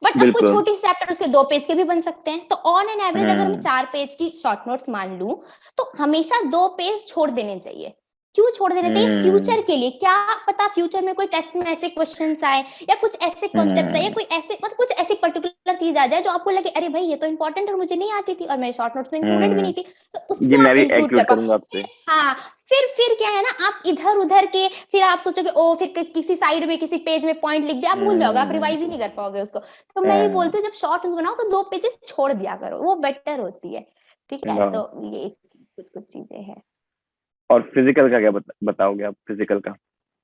बट अब कोई बिल्कुल। छोटी चैप्टर उसके 2 पेज के भी बन सकते हैं। तो ऑन एन एवरेज अगर मैं 4 पेज की शॉर्ट नोट्स मान लूं, तो हमेशा 2 पेज छोड़ देने चाहिए। क्यों छोड़ देना चाहिए? फ्यूचर के लिए, क्या पता फ्यूचर में कोई टेस्ट में ऐसे क्वेश्चंस आए या कुछ ऐसे कॉन्सेप्ट्स आए या कोई ऐसे मतलब कुछ ऐसी पर्टिकुलर चीज आ जाए जो आपको लगे अरे भाई ये तो इंपॉर्टेंट और मुझे नहीं आती थी और मेरे शॉर्ट नोट्स में इंक्लूडेड भी नहीं थी, तो ये उसको मैं आप भी इंक्लूड कर एक्लूड पाओ। करूंगा आपसे। हाँ, फिर क्या है ना, आप इधर उधर के फिर आप सोचोगे ओ फिर किसी साइड में किसी पेज में पॉइंट लिख दिया, आप भूल जाओगे, आप रिवाइज ही नहीं कर पाओगे उसको। तो मैं ये बोलती हूँ जब शॉर्ट नोट्स बनाओ तो 2 पेजेस छोड़ दिया करो, वो बेटर होती है। ठीक है, तो ये कुछ चीजें हैं। और फिजिकल का क्या बताओगे आप? फिजिकल का,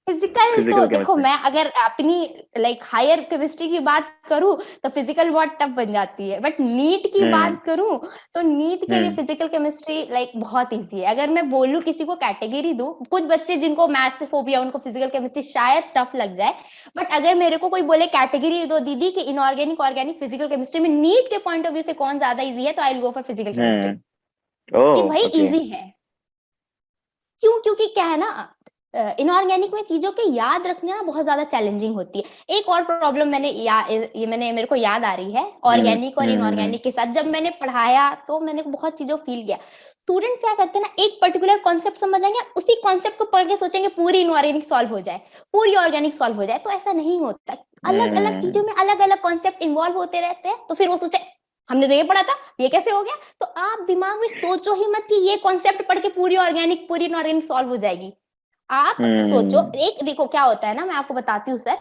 फिजिकल तो फिजिकल देखो, केमिस्ट्री। मैं अगर अपनी लाइक हायर केमिस्ट्री की बात करूं तो फिजिकल बहुत टफ बन जाती है, बट नीट की बात करूं तो नीट के लिए फिजिकल केमिस्ट्री लाइक बहुत इजी है। अगर मैं बोलूं किसी को कैटेगरी दूं, कुछ बच्चे जिनको मैथ से फोबिया उनको फिजिकल केमिस्ट्री शायद टफ लग जाए, बट अगर मेरे को कोई बोले कैटेगरी दो दीदी कि इनऑर्गेनिक ऑर्गेनिक फिजिकल केमिस्ट्री में नीट के पॉइंट ऑफ व्यू से कौन ज्यादा इजी है, तो I will go for physical chemistry. कि भाई ओके। इजी है। क्यों? क्योंकि क्या है ना, इनऑर्गेनिक में चीजों के याद रखना ना बहुत ज्यादा चैलेंजिंग होती है। एक और प्रॉब्लम मैंने मेरे को याद आ रही है ऑर्गेनिक और इनऑर्गेनिक के साथ, जब मैंने पढ़ाया तो मैंने बहुत चीजों फील किया। स्टूडेंट्स क्या करते हैं ना, एक पर्टिकुलर कॉन्सेप्ट समझ आएंगे, उसी कॉन्सेप्ट को पढ़ के सोचेंगे पूरी इनऑर्गेनिक सॉल्व हो जाए, पूरी ऑर्गेनिक सॉल्व हो जाए, तो ऐसा नहीं होता। अलग अलग चीजों में अलग अलग कॉन्सेप्ट इन्वॉल्व होते रहते हैं, तो फिर वो सोचते हैं हमने तो ये पढ़ा था, ये कैसे हो गया। तो आप दिमाग में सोचो ही मत कि ये कॉन्सेप्ट पढ़ के पूरी ऑर्गेनिक पूरी इनऑर्गेनिक सॉल्व हो जाएगी। आप सोचो, एक देखो क्या होता है ना, मैं आपको बताती हूँ सर,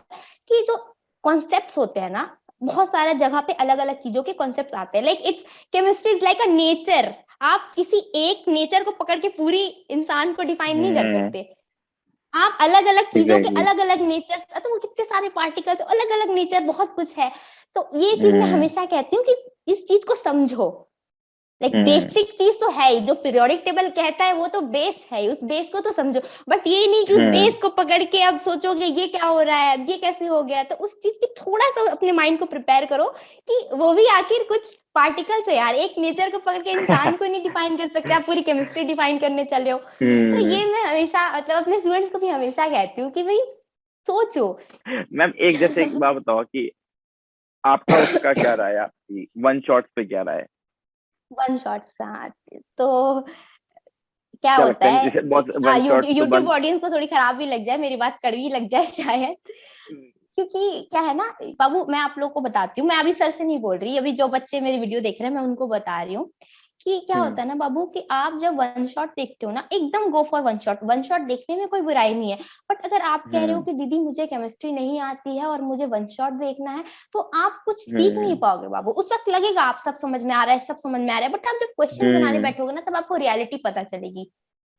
कि जो कॉन्सेप्ट्स होते हैं ना, बहुत सारा जगह पे अलग अलग चीजों के कॉन्सेप्ट्स आते हैं। Like it's chemistry is like a nature. आप किसी एक नेचर को पकड़ के पूरी इंसान को डिफाइन नहीं कर सकते। आप अलग अलग चीजों के अलग अलग नेचर, तो वो कितने सारे पार्टिकल्स, अलग अलग नेचर, बहुत कुछ है। तो ये चीज मैं हमेशा कहती हूँ कि इस चीज को समझो। लाइक बेसिक चीज तो है ही, जो पीरियोडिक टेबल कहता है वो तो बेस है ही, उस बेस को तो समझो। बट ये नहीं कि उस बेस को पकड़ के अब सोचोगे ये क्या हो रहा है, ये कैसे हो गया। तो उस चीज की थोड़ा सा अपने माइंड को प्रिपेयर करो कि वो भी आखिर कुछ पार्टिकल्स है यार, एक नेचर को पकड़ के इंसान को नहीं डिफाइन कर सकते, आप पूरी केमिस्ट्री डिफाइन करने चले हो। तो ये मैं हमेशा मतलब अपने स्टूडेंट्स को भी हमेशा कहती हूँ कि भाई सोचो। मैम एक जैसे एक बात बताओ कि आपका उसका क्या राय है, आपकी वन शॉट पे क्या राय है? वन शॉट साथ तो क्या क्या होता लगता है है, जैसे बहुत वन शॉट तो यूट्यूब ऑडियंस को थोड़ी खराब भी लग जाए, मेरी बात कड़वी लग जाए शायद, क्योंकि क्या है ना बाबू, मैं आप लोग को बताती हूँ, मैं अभी सर से नहीं बोल रही, अभी जो बच्चे मेरे वीडियो देख रहे हैं मैं उनको बता रही हूँ कि क्या होता है ना बाबू, कि आप जब वन शॉट देखते हो ना, एकदम go for one shot. One shot देखने में कोई बुराई नहीं है, बट अगर आप कह रहे हो कि दीदी मुझे केमिस्ट्री नहीं आती है और मुझे वन शॉट देखना है, तो आप कुछ सीख नहीं पाओगे बाबू। उस वक्त लगेगा आप सब समझ में आ रहा है, सब समझ में आ रहा है, बट आप जब क्वेश्चन बनाने बैठोगे ना, तब आपको रियलिटी पता चलेगी।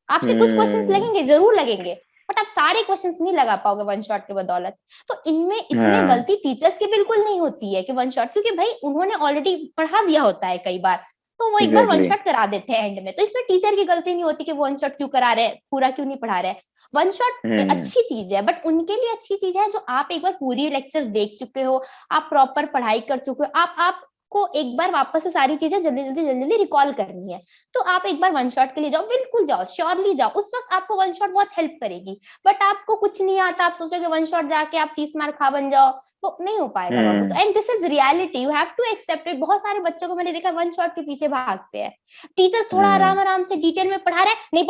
आपसे कुछ क्वेश्चंस लगेंगे, जरूर लगेंगे, बट आप सारे क्वेश्चंस नहीं लगा पाओगे वन शॉट के बदौलत। तो इसमें गलती टीचर्स की बिल्कुल नहीं होती है कि वन शॉट, क्योंकि भाई उन्होंने ऑलरेडी पढ़ा दिया होता है कई बार, तो वो एक बार वन शॉट करा देते हैं एंड में। तो इसमें टीचर की गलती नहीं होती कि वन शॉट क्यों करा रहे, पूरा क्यों नहीं पढ़ा रहे। वन शॉट अच्छी चीज है, बट उनके लिए अच्छी चीज है जो आप एक बार पूरी लेक्चर्स देख चुके हो, आप प्रॉपर पढ़ाई कर चुके हो, आप को एक बार वापस से सारी चीजें जल्दी जल्दी रिकॉल करनी है, तो आप एक बार वन शॉट के लिए जाओ, बिल्कुल जाओ, श्योरली जाओ, उस वक्त आपको वन शॉट बहुत हेल्प करेगी। बट आपको कुछ नहीं आता, आप सोचोगे वन शॉट जाके आप 30 मार्क खा बन जाओ, तो नहीं हो पाएगा बाबू। तो and this is reality, you have to accept it. बहुत सारे बच्चों को मैंने देखा वन शॉट के पीछे भागते हैं, टीचर्स थोड़ा आराम आराम से डिटेल में पढ़ा रहे हैं, नहीं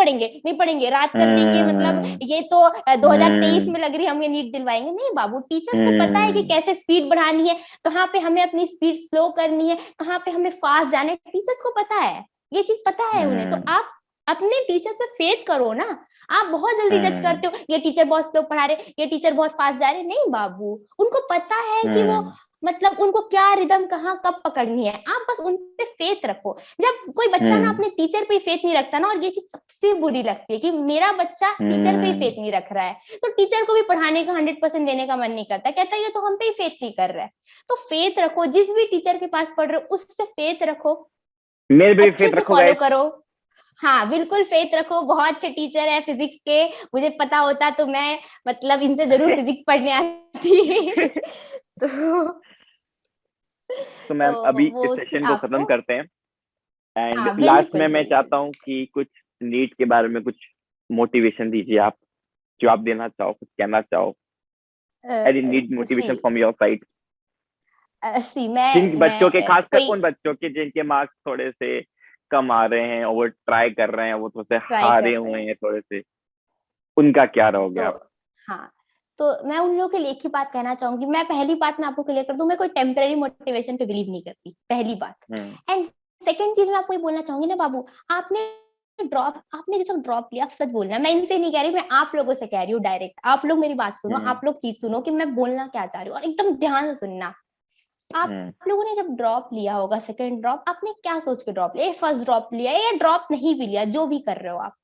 पढ़ेंगे, रात कर देंगे, मतलब ये तो 2023 में लग रही है हमें नीट दिलवाएंगे। नहीं बाबू, टीचर्स को पता है कि कैसे स्पीड बढ़ानी है, कहाँ पे हमें अपनी स्पीड स्लो करनी है, कहाँ पे हमें फास्ट जाना है, टीचर्स को पता है, ये चीज पता है उन्हें। तो आप अपने टीचर पे फेथ करो ना। आप बहुत जल्दी जज करते हो, ये टीचर बहुत स्लो पढ़ा रहे, ये टीचर बहुत फास्ट जा रहे। नहीं बाबू, उनको पता है कि वो मतलब उनको क्या रिदम कहाँ कब पकड़नी है, आप बस उन पे फेथ रखो। जब कोई बच्चा ना अपने टीचर पे फेथ नहीं रखता ना, और ये चीज सबसे बुरी लगती है कि मेरा बच्चा टीचर पे फेथ नहीं रख रहा है, तो टीचर को भी पढ़ाने का 100% देने का मन नहीं करता, कहता है ये तो हम पे ही फेथ नहीं कर रहा है। तो फेथ रखो, जिस भी टीचर के पास पढ़ रहे हो उससे फेथ रखो, मेरे पे अच्छे फेथ से रखो फॉलो गाइस। करो। हाँ बिल्कुल फेथ रखो, बहुत अच्छे टीचर है फिजिक्स के, मुझे पता होता तो मैं मतलब इनसे जरूर फिजिक्स पढ़ने आती। तो तो मैम अभी इस वो थी सेशन को खत्म आपको। करते हैं, एंड हाँ लास्ट में बिल्कुल मैं बिल्कुल। चाहता हूँ कि कुछ नीट के बारे में कुछ मोटिवेशन दीजिए आप, जो आप देना चाहो, कुछ कहना चाहो। I need see motivation from your side. See जिन मैं बच्चों के, खासकर कोई उन बच्चों के जिनके मार्क्स थोड़े से कम आ रहे हैं और वो ट्राई कर रहे हैं, वो थोड़े से ट्राई कर हारे रहे हुए हैं हैं थोड़े से, उनका क्या रहोगे तो आप? हाँ, तो मैं उन लोगों के लिए एक ही बात कहना चाहूंगी। मैं पहली बात मैं आपको क्लियर कर दूं, मैं कोई टेम्पररी मोटिवेशन पे बिलीव नहीं करती, पहली बात। हम्म एंड सेकंड चीज मैं आपको ये बोलना चाहूंगी ना बाबू, आपने जैसे ड्रॉप लिया, आप सच बोलना, मैं इनसे नहीं कह रही, मैं आप लोगों से कह रही हूँ डायरेक्ट। आप लोग मेरी बात सुनो, हम्म आप लोग चीज सुनो कि मैं बोलना क्या चाह रही हूँ, और एकदम ध्यान से सुनना। आप हम्म लोगों ने जब ड्रॉप लिया होगा, सेकंड ड्रॉप, आपने क्या सोच के ड्रॉप लिया, फर्स्ट ड्रॉप लिया या ड्रॉप नहीं भी लिया, जो भी कर रहे हो आप,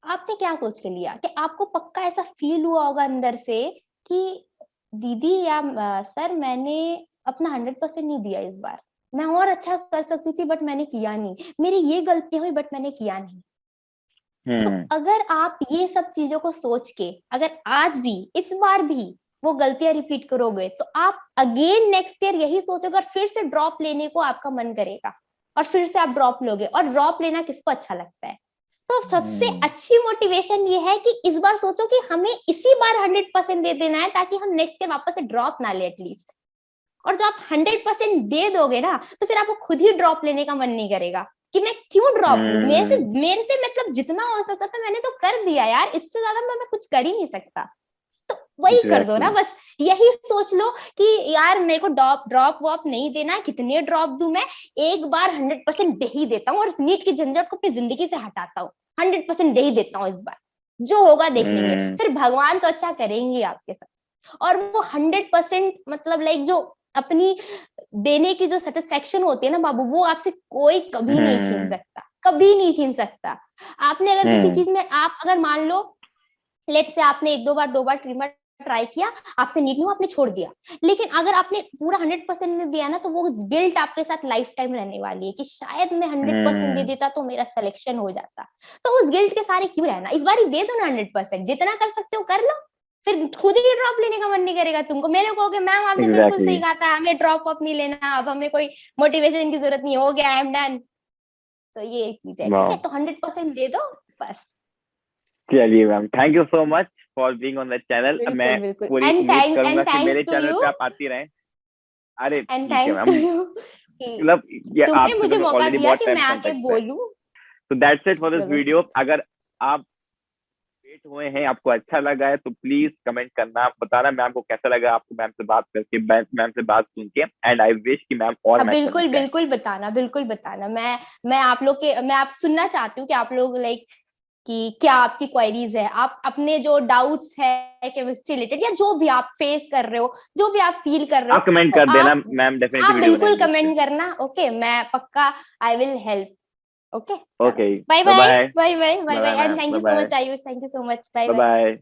आपने क्या सोच के लिया? कि आपको पक्का ऐसा फील हुआ होगा अंदर से कि दीदी या सर मैंने अपना 100% नहीं दिया इस बार, मैं और अच्छा कर सकती थी बट मैंने किया नहीं, मेरी ये गलती हुई बट मैंने किया नहीं। तो हम्म अगर आप ये सब चीजों को सोच के अगर आज भी इस बार भी वो गलतियां रिपीट करोगे, तो आप अगेन नेक्स्ट ईयर यही सोचोगे और फिर से ड्रॉप लेने को आपका मन करेगा, और फिर से आप ड्रॉप लोगे। और ड्रॉप लेना किसको अच्छा लगता है? तो सबसे हम्म अच्छी मोटिवेशन ये है कि इस बार सोचो कि हमें इसी बार 100% दे देना है, ताकि हम नेक्स्ट ईयर वापस से ड्रॉप ना ले एटलीस्ट। और जब आप 100% दे दोगे ना, तो फिर आपको खुद ही ड्रॉप लेने का मन नहीं करेगा कि मैं क्यों ड्रॉप लूं, हम्म मेरे से मतलब जितना हो सकता था मैंने तो कर दिया यार, इससे ज्यादा मैं कुछ कर ही नहीं सकता। तो वही कर दो ना एग्जैक्टली। बस, यही सोच लो कि यार मेरे को ड्रॉप ड्रॉप वॉप नहीं देना, कितने ड्रॉप दूं मैं, एक बार 100% दे ही देता हूँ, और नीट की झंझट को अपनी जिंदगी से हटाता हूँ, 100% दे ही देता हूँ इस बार, जो होगा देख लेंगे, हम्म फिर भगवान तो अच्छा करेंगे आपके साथ। और वो 100% मतलब लाइक जो अपनी देने की जो सेटिस्फेक्शन होती है ना बाबू, वो आपसे कोई कभी नहीं छीन हम्म सकता, कभी नहीं छीन सकता। आपने अगर किसी हम्म चीज में, आप अगर मान लो लेट से आपने एक दो बार ट्रिमर ट्राई किया, आपसे नीट नहीं हुआ, आपने छोड़ दिया, लेकिन अगर आपने पूरा 100% में दिया ना, तो वो गिल्ट आपके साथ लाइफ टाइम रहने वाली है कि शायद मैं 100% दे हम्म देता तो मेरा सिलेक्शन हो जाता। तो उस गिल्ट के सारे क्यों रहना, इस बार ही दे दो ना 100%, जितना कर सकते हो कर लो, फिर खुद ही ड्रॉप लेने का मन नहीं करेगा तुमको, मेरे को कहोगे मैम आपने बिल्कुल एग्जैक्टली। सही कहा था, हमें ड्रॉप अप नहीं लेना, अब हमें कोई मोटिवेशन की जरूरत नहीं, हो गया आई एम डन। तो ये एक चीज है, ठीक है, वाह, तो 100% दे दो बस। चलिए ma'am, thank you so much for being on the channel. मैं बिल्कुल बिल्कुल, पूरी उम्मीद करूंगा एंड कि थैंक्स मेरे टू चैनल यू, पे आप आती रहें। अरे एंड ठीक है थैंक्स टू मैम, यू कि मतलब ये तुमने आपसे तो मुझे मैं मौका ऑलरेडी दिया बहुत कि टाइम मैं आके कॉन्टेक्ट में। बोलूं। तो दैट्स इट फॉर दिस चलो वीडियो। अगर आप वेट हुए हैं, आपको अच्छा लगा है, तो प्लीज कमेंट करना, बताना मैम को कैसा लगा आपको, मैम से बात करके, मैम से बात सुन के। एंड आई विश कि मैम और हाँ मैच करना बिल्कुल चाहें। बिल्कुल बताना, बिल्कुल बताना। मैं आप लोग के, मैं आप सुनना चाहती हूँ कि आप लोग लाइक कि क्या आपकी क्वेरीज है, आप अपने जो डाउट्स है केमिस्ट्री रिलेटेड या जो भी आप फेस कर रहे हो, जो भी आप फील कर रहे हो, आप कमेंट तो कर देना, आप मैम डेफिनेटली आप वीडियो बिल्कुल बनाएंगे इस पे। कमेंट करना, ओके, मैं पक्का आई विल हेल्प। ओके चलो, okay, bye bye bye bye. Bye bye bye bye bye bye, and ma'am, thank bye you so bye. Much Ayush, thank you so much, bye bye bye. Bye.